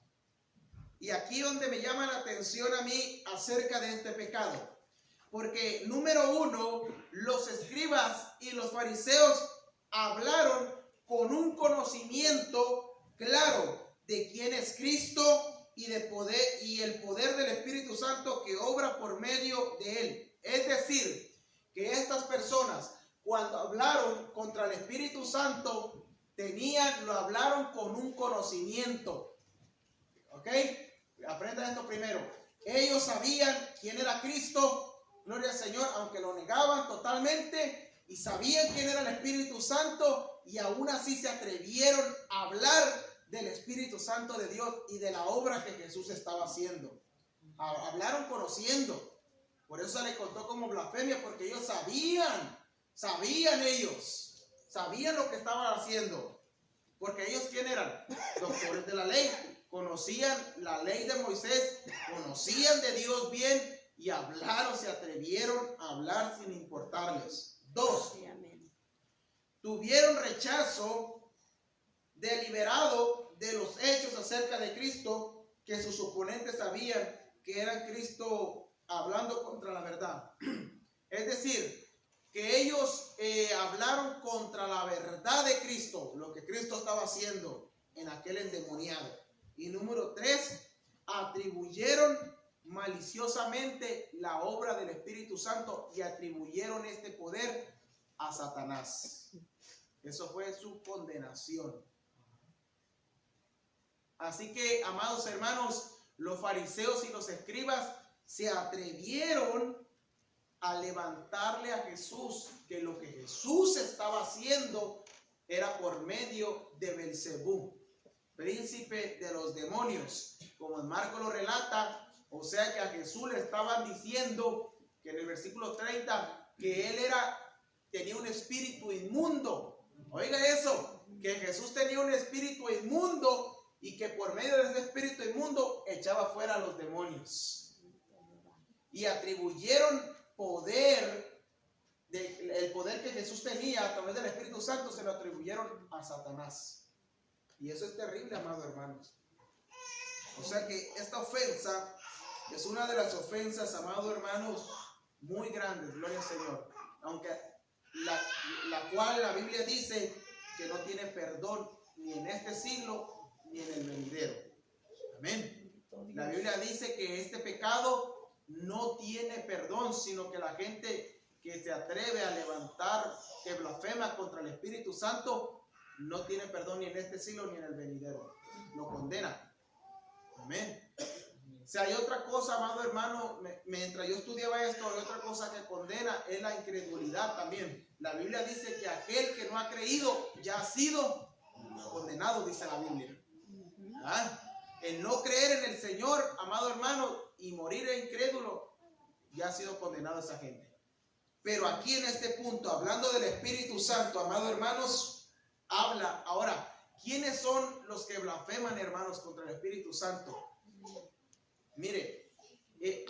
Y aquí donde me llama la atención a mí acerca de este pecado. Porque número uno, los escribas y los fariseos hablaron con un conocimiento claro de quién es Cristo y de poder y el poder del Espíritu Santo que obra por medio de él. Es decir, que estas personas cuando hablaron contra el Espíritu Santo lo hablaron con un conocimiento. ¿Ok? Aprendan esto primero. Ellos sabían quién era Cristo, gloria al Señor, aunque lo negaban totalmente, y sabían quién era el Espíritu Santo, y aún así se atrevieron a hablar del Espíritu Santo de Dios y de la obra que Jesús estaba haciendo. Hablaron conociendo. Por eso se le contó como blasfemia, porque ellos sabían lo que estaban haciendo. Porque ellos, ¿quién eran? Doctores de la ley. Conocían la ley de Moisés, conocían de Dios bien y se atrevieron a hablar sin importarles. 2. Tuvieron rechazo deliberado de los hechos acerca de Cristo, que sus oponentes sabían que era Cristo hablando contra la verdad. Es decir, que ellos hablaron contra la verdad de Cristo, lo que Cristo estaba haciendo en aquel endemoniado. Y número 3, atribuyeron maliciosamente la obra del Espíritu Santo y atribuyeron este poder a Satanás. Eso fue su condenación. Así que, amados hermanos, los fariseos y los escribas se atrevieron a levantarle a Jesús que lo que Jesús estaba haciendo era por medio de Belcebú, príncipe de los demonios, como en Marcos lo relata. O sea que a Jesús le estaban diciendo que en el versículo 30 que él tenía un espíritu inmundo. Oiga eso, que Jesús tenía un espíritu inmundo y que por medio de ese espíritu inmundo echaba fuera a los demonios. Y atribuyeron el poder que Jesús tenía a través del Espíritu Santo, se lo atribuyeron a Satanás. Y eso es terrible, amados hermanos. O sea que esta ofensa es una de las ofensas, amados hermanos, muy grandes, gloria al Señor. Aunque la cual la Biblia dice que no tiene perdón ni en este siglo ni en el venidero. Amén. La Biblia dice que este pecado no tiene perdón, sino que la gente que se atreve a levantar, que blasfema contra el Espíritu Santo, no tiene perdón ni en este siglo ni en el venidero. Lo condena. Amén. Si hay otra cosa, amado hermano, mientras yo estudiaba esto, hay otra cosa que condena, es la incredulidad también. La Biblia dice que aquel que no ha creído ya ha sido condenado, dice la Biblia. ¿Ah? El no creer en el Señor, amado hermano, y morir incrédulo, ya ha sido condenado esa gente. Pero aquí en este punto, hablando del Espíritu Santo, amado hermanos, habla ahora, ¿quiénes son los que blasfeman, hermanos, contra el Espíritu Santo? Mire,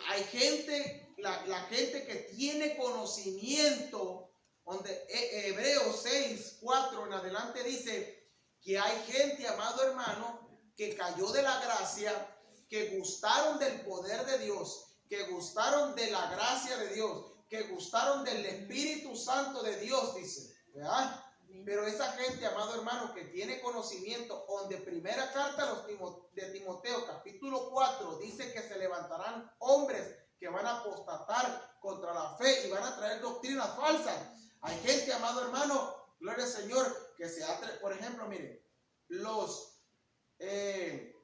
hay gente, la gente que tiene conocimiento, donde Hebreos 6:4 en adelante dice que hay gente, amado hermano, que cayó de la gracia, que gustaron del poder de Dios, que gustaron de la gracia de Dios, que gustaron del Espíritu Santo de Dios, dice, ¿verdad? Pero esa gente, amado hermano, que tiene conocimiento, donde primera carta de Timoteo, capítulo 4, dice que se levantarán hombres que van a apostatar contra la fe y van a traer doctrinas falsas. Hay gente, amado hermano, gloria al Señor, que se atreve. Por ejemplo, miren, los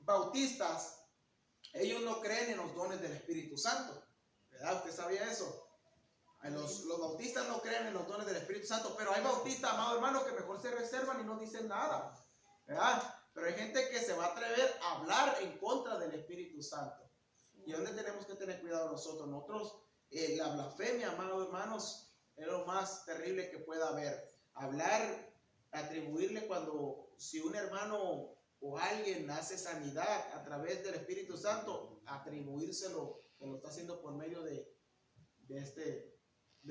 bautistas, ellos no creen en los dones del Espíritu Santo, ¿verdad? ¿Usted sabía eso? Los bautistas no creen en los dones del Espíritu Santo, pero hay bautistas, amado hermano, que mejor se reservan y no dicen nada, ¿verdad? Pero hay gente que se va a atrever a hablar en contra del Espíritu Santo. ¿Y dónde tenemos que tener cuidado nosotros? Nosotros, la blasfemia, amados hermanos, es lo más terrible que pueda haber. Hablar, atribuirle si un hermano o alguien hace sanidad a través del Espíritu Santo, atribuírselo que lo está haciendo por medio de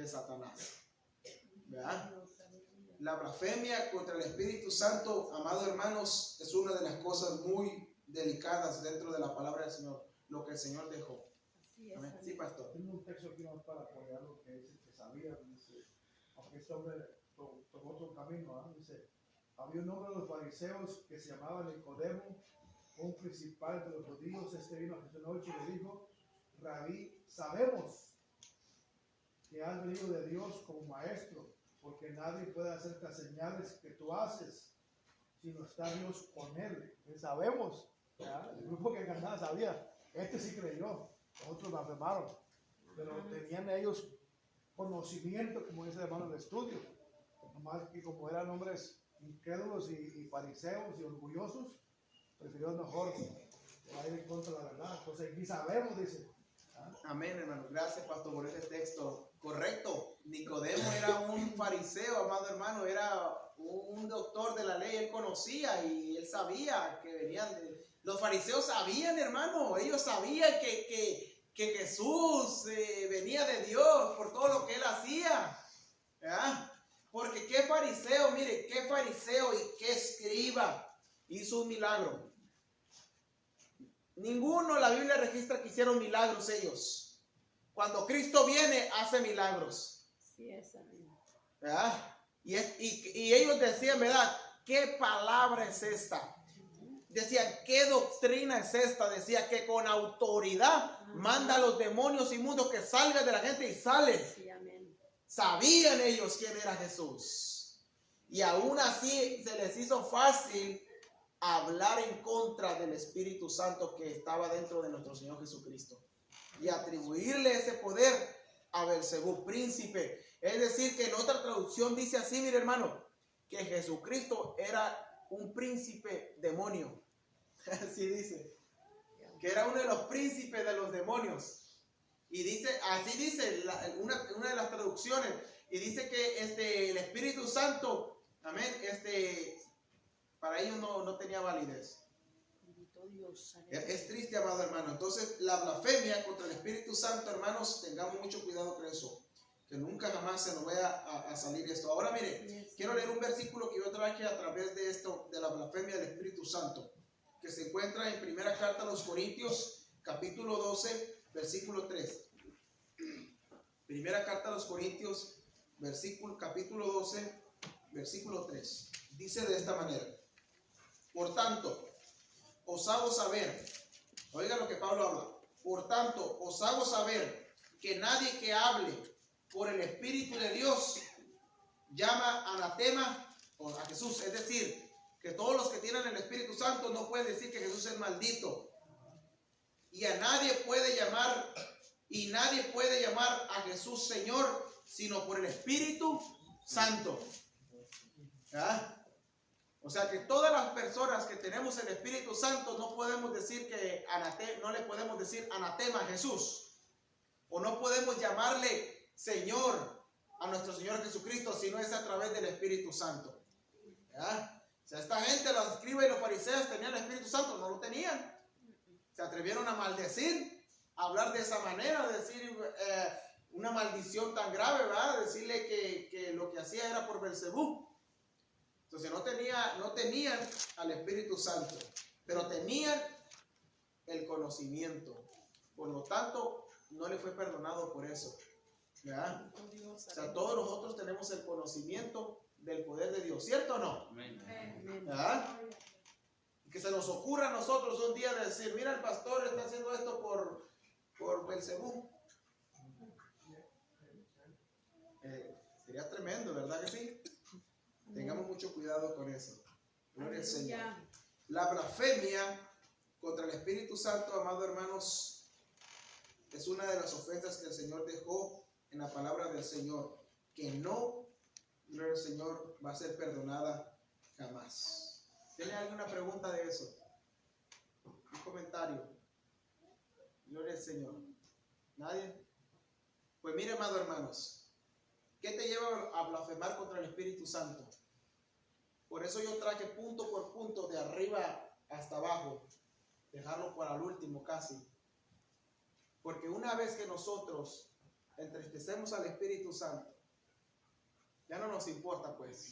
Satanás, ¿verdad? La blasfemia contra el Espíritu Santo, amados hermanos, es una de las cosas muy delicadas dentro de la palabra del Señor, lo que el Señor dejó. Amén. Sí, pastor. Tengo un texto aquí más para apoyar lo que dice que sabía, dice, aunque este hombre tomó otro camino, dice, había un hombre de los fariseos que se llamaba Nicodemo, un principal de los judíos. Este vino a Jesús una noche y le dijo: Rabí, sabemos que has venido de Dios como maestro, porque nadie puede hacer las señales que tú haces, sino está Dios con él. Y sabemos, ¿ya? El grupo que cantaba sabía, este sí creyó, otros blasfemaron, pero tenían ellos conocimiento, como dice el hermano, de estudio, nomás que como eran hombres incrédulos y fariseos y orgullosos, prefirieron mejor ir en contra de la verdad. Entonces, ni sabemos, dice. Amén, hermano. Gracias, pastor, por ese texto. Correcto. Nicodemo era un fariseo, amado hermano, era un doctor de la ley. Él conocía y él sabía que venían de... Los fariseos sabían, hermano. Ellos sabían que Jesús venía de Dios por todo lo que él hacía. ¿Ya? Porque qué fariseo, mire, qué fariseo y qué escriba hizo un milagro. Ninguno, la Biblia registra que hicieron milagros ellos. Cuando Cristo viene, hace milagros. Sí, es amén. ¿Verdad? Y ellos decían, ¿verdad? ¿Qué palabra es esta? Decían, ¿qué doctrina es esta? Decía que con autoridad manda a los demonios inmundos que salgan de la gente y salen. Sí, amén. Sabían ellos quién era Jesús. Y aún así se les hizo fácil hablar en contra del Espíritu Santo que estaba dentro de nuestro Señor Jesucristo y atribuirle ese poder a Belzebú, príncipe. Es decir, que en otra traducción dice así, mire hermano, que Jesucristo era un príncipe demonio. Así dice, que era uno de los príncipes de los demonios. Y dice, así dice una de las traducciones, y dice que el Espíritu Santo, amén, para ellos no tenía validez. Dios, Es triste, amado hermano. Entonces, la blasfemia contra el Espíritu Santo, hermanos, tengamos mucho cuidado con eso, que nunca jamás se nos vaya a salir esto. Ahora, mire, quiero leer un versículo que yo traje a través de esto, de la blasfemia del Espíritu Santo, que se encuentra en primera carta a los Corintios, capítulo 12, versículo 3. Primera carta a los Corintios, capítulo 12, versículo 3. Dice de esta manera: por tanto, os hago saber, oiga lo que Pablo habla, por tanto, os hago saber que nadie que hable por el Espíritu de Dios llama anatema a Jesús. Es decir, que todos los que tienen el Espíritu Santo no pueden decir que Jesús es maldito. Y nadie puede llamar a Jesús Señor, sino por el Espíritu Santo. ¿Ah? O sea que todas las personas que tenemos el Espíritu Santo no podemos decir no le podemos decir anatema a Jesús, o no podemos llamarle Señor a nuestro Señor Jesucristo, sino es a través del Espíritu Santo. ¿Ya? O sea, esta gente, los escribas y los fariseos, ¿tenían el Espíritu Santo? No lo tenían. Se atrevieron a maldecir, a hablar de esa manera, decir una maldición tan grave, ¿verdad? Decirle que lo que hacía era por Belzebú. Entonces no tenían al Espíritu Santo, pero tenían el conocimiento. Por lo tanto, no le fue perdonado por eso. ¿Ya? O sea, todos nosotros tenemos el conocimiento del poder de Dios, ¿cierto o no? Amén. ¿Ya? Que se nos ocurra a nosotros un día de decir, mira, el pastor está haciendo esto por Belzebú. Sería tremendo, ¿verdad que sí? Tengamos mucho cuidado con eso. Gloria al Señor. La blasfemia contra el Espíritu Santo, amados hermanos, es una de las ofensas que el Señor dejó en la palabra del Señor, que no, gloria al Señor, va a ser perdonada jamás. ¿Tiene alguna pregunta de eso? Un comentario. Gloria al Señor. ¿Nadie? Pues mire, amados hermanos, ¿qué te lleva a blasfemar contra el Espíritu Santo? Por eso yo traje punto por punto, de arriba hasta abajo, dejarlo para el último casi. Porque una vez que nosotros entristecemos al Espíritu Santo, ya no nos importa pues.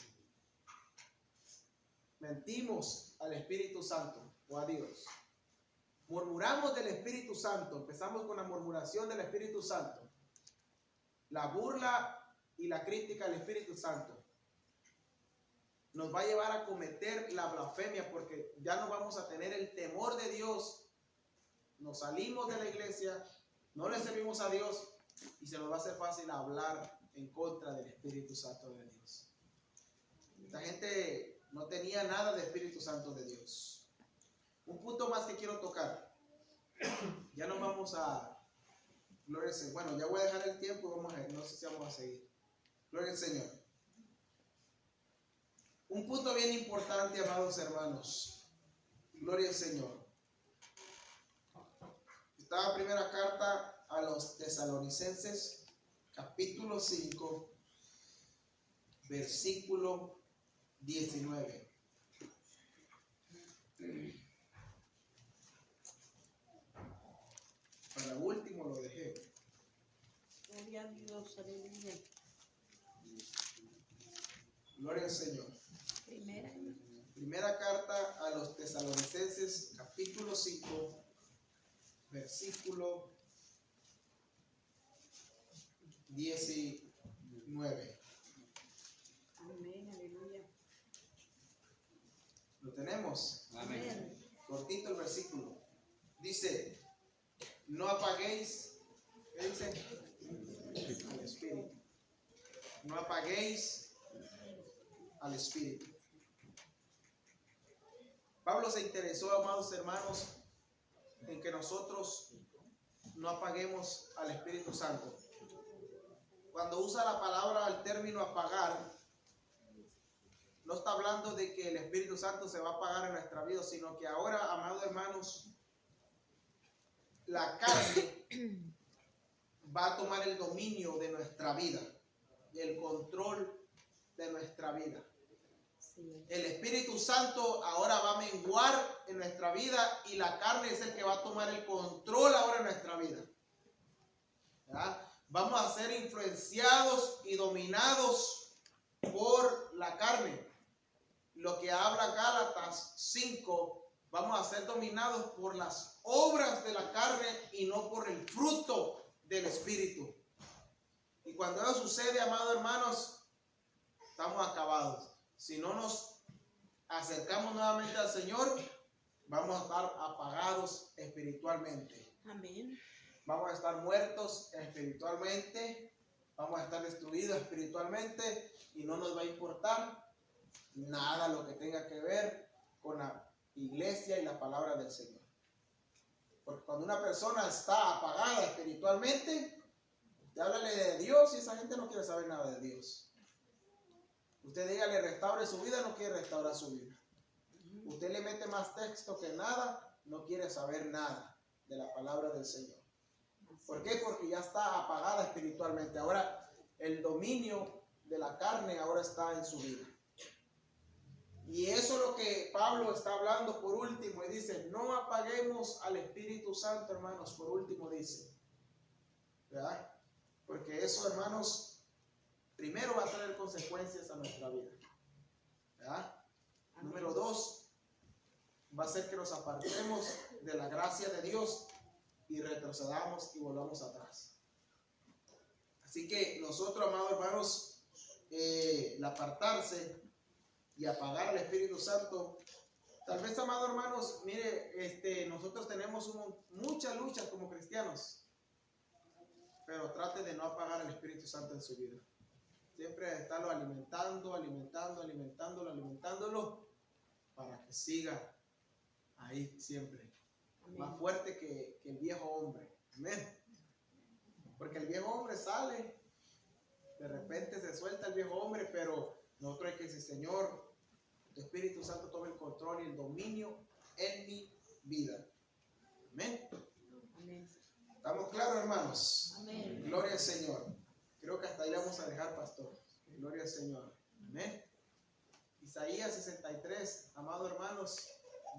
Mentimos al Espíritu Santo o a Dios. Murmuramos del Espíritu Santo, empezamos con la murmuración del Espíritu Santo, la burla y la crítica al Espíritu Santo. nos va a llevar a cometer la blasfemia, porque ya no vamos a tener el temor de Dios. Nos salimos de la iglesia, no le servimos a Dios y se nos va a hacer fácil hablar en contra del Espíritu Santo de Dios. Esta gente no tenía nada de Espíritu Santo de Dios. Un punto más que quiero tocar. Ya nos vamos a... Gloria al Señor. Bueno, ya voy a dejar el tiempo y vamos a ver. No sé si vamos a seguir. Gloria al Señor. Un punto bien importante, amados hermanos. Gloria al Señor. Está la primera carta a los Tesalonicenses, capítulo 5, versículo 19. Para último lo dejé. Gloria a Dios, aleluya. Gloria al Señor. Primera. Primera carta a los Tesalonicenses, capítulo 5, versículo 19. Amén, aleluya. ¿Lo tenemos? Amén. Cortito el versículo. Dice, no apaguéis, ¿qué dice? Al Espíritu. No apaguéis al Espíritu. Pablo se interesó, amados hermanos, en que nosotros no apaguemos al Espíritu Santo. Cuando usa la palabra, el término apagar, no está hablando de que el Espíritu Santo se va a apagar en nuestra vida, sino que ahora, amados hermanos, la carne va a tomar el dominio de nuestra vida, el control de nuestra vida. Sí. El Espíritu Santo ahora va a menguar en nuestra vida y la carne es el que va a tomar el control ahora en nuestra vida. ¿Ya? Vamos a ser influenciados y dominados por la carne. Lo que habla Gálatas 5, vamos a ser dominados por las obras de la carne y no por el fruto del Espíritu. Y cuando eso sucede, amados hermanos, estamos acabados. Si no nos acercamos nuevamente al Señor, vamos a estar apagados espiritualmente. Amén. Vamos a estar muertos espiritualmente, vamos a estar destruidos espiritualmente y no nos va a importar nada lo que tenga que ver con la iglesia y la palabra del Señor. Porque cuando una persona está apagada espiritualmente, usted háblale de Dios y esa gente no quiere saber nada de Dios. Usted dígale restaure su vida, no quiere restaurar su vida. Usted le mete más texto que nada, no quiere saber nada de la palabra del Señor. ¿Por qué? Porque ya está apagada espiritualmente. Ahora el dominio de la carne ahora está en su vida. Y eso es lo que Pablo está hablando por último. Y dice, no apaguemos al Espíritu Santo, hermanos. Por último dice. ¿Verdad? Porque eso, hermanos, primero va a traer consecuencias a nuestra vida. ¿Verdad? Número 2, va a hacer que nos apartemos de la gracia de Dios y retrocedamos y volvamos atrás. Así que nosotros, amados hermanos, el apartarse y apagar al Espíritu Santo, tal vez, amados hermanos, mire, nosotros tenemos muchas luchas como cristianos, pero trate de no apagar al Espíritu Santo en su vida. Siempre estarlo alimentándolo para que siga ahí siempre. Amén. Más fuerte que el viejo hombre. Amén. Porque el viejo hombre sale, de repente se suelta el viejo hombre, pero nosotros hay que decir, Señor, tu Espíritu Santo tome el control y el dominio en mi vida. Amén. Amén. ¿Estamos claros, hermanos? Amén. Gloria al Señor. Creo que hasta ahí vamos a dejar, pastor. Gloria al Señor. Amén. Isaías 63, amados hermanos,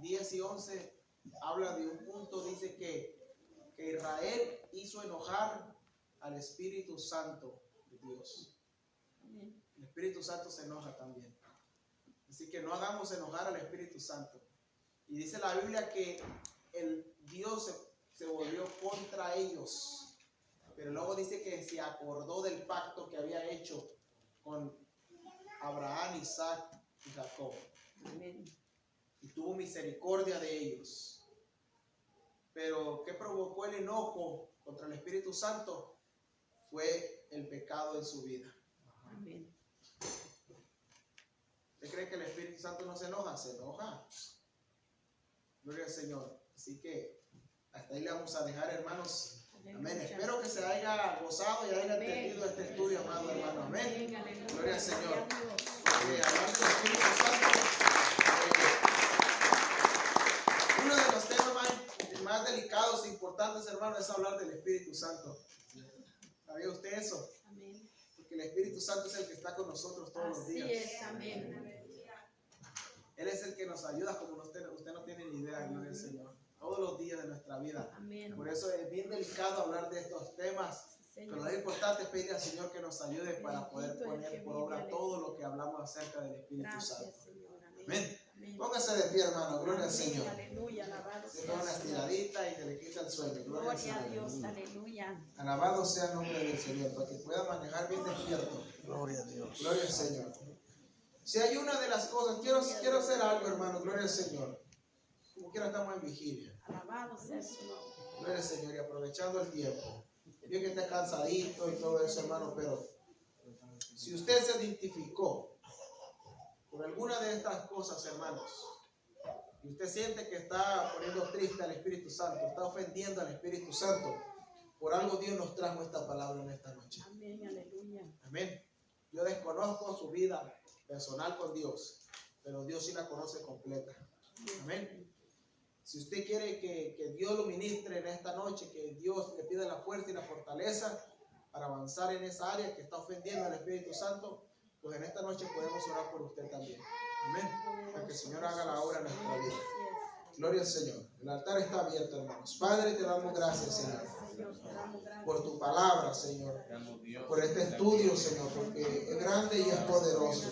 10 y 11, habla de un punto, dice que Israel hizo enojar al Espíritu Santo de Dios. Amén. El Espíritu Santo se enoja también. Así que no hagamos enojar al Espíritu Santo. Y dice la Biblia que el Dios se volvió contra ellos. Pero luego dice que se acordó del pacto que había hecho con Abraham, Isaac y Jacob, Amén. y tuvo misericordia de ellos. Pero ¿qué provocó el enojo contra el Espíritu Santo? Fue el pecado en su vida. Amén. ¿Usted cree que el Espíritu Santo no se enoja? Se enoja. Gloria al Señor. Así que hasta ahí le vamos a dejar, hermanos. Amén. Espero que se haya gozado y haya entendido este estudio, amado hermano. Amén. Gloria al Señor. Hablando del Espíritu Santo, uno de los temas más delicados e importantes, hermano, es hablar del Espíritu Santo. ¿Sabía usted eso? Amén. Porque el Espíritu Santo es el que está con nosotros todos los Así días. es, amén. Él es el que nos ayuda como usted no tiene ni idea, gloria al Señor. Todos los días de nuestra vida. Amén. Por eso es bien delicado hablar de estos temas. Pero lo importante es pedir al Señor que nos ayude para poder poner por obra todo lo que hablamos acerca del Espíritu Santo. Gracias, Señor. Amén. Amén. Amén. Póngase de pie, hermano. Gloria al Señor. Aleluya, alabado Se da una sea. estiradita y se le quita el sueño. Gloria al Gloria a Dios, Señor. aleluya. Alabado sea el nombre del Señor, para que pueda manejar bien despierto. Gloria a Dios. Gloria al Señor. Si hay una de las cosas, quiero hacer algo, hermano. Gloria al Señor. Como quiera estamos en vigilia. Alabado sea su nombre. Gloria al Señor y aprovechando el tiempo. Yo que esté cansadito y todo eso, hermano, pero si usted se identificó con alguna de estas cosas, hermanos, y usted siente que está poniendo triste al Espíritu Santo, está ofendiendo al Espíritu Santo, por algo Dios nos trajo esta palabra en esta noche. Amén, aleluya. Amén. Yo desconozco su vida personal con Dios, pero Dios sí la conoce completa. Amén. Si usted quiere que Dios lo ministre en esta noche, que Dios le pida la fuerza y la fortaleza para avanzar en esa área que está ofendiendo al Espíritu Santo, pues en esta noche podemos orar por usted también. Amén. Para que el Señor haga la obra en nuestra vida. Gloria al Señor. El altar está abierto, hermanos. Padre, te damos gracias, Señor, por tu palabra, Señor, por este estudio, Señor, porque es grande y es poderoso.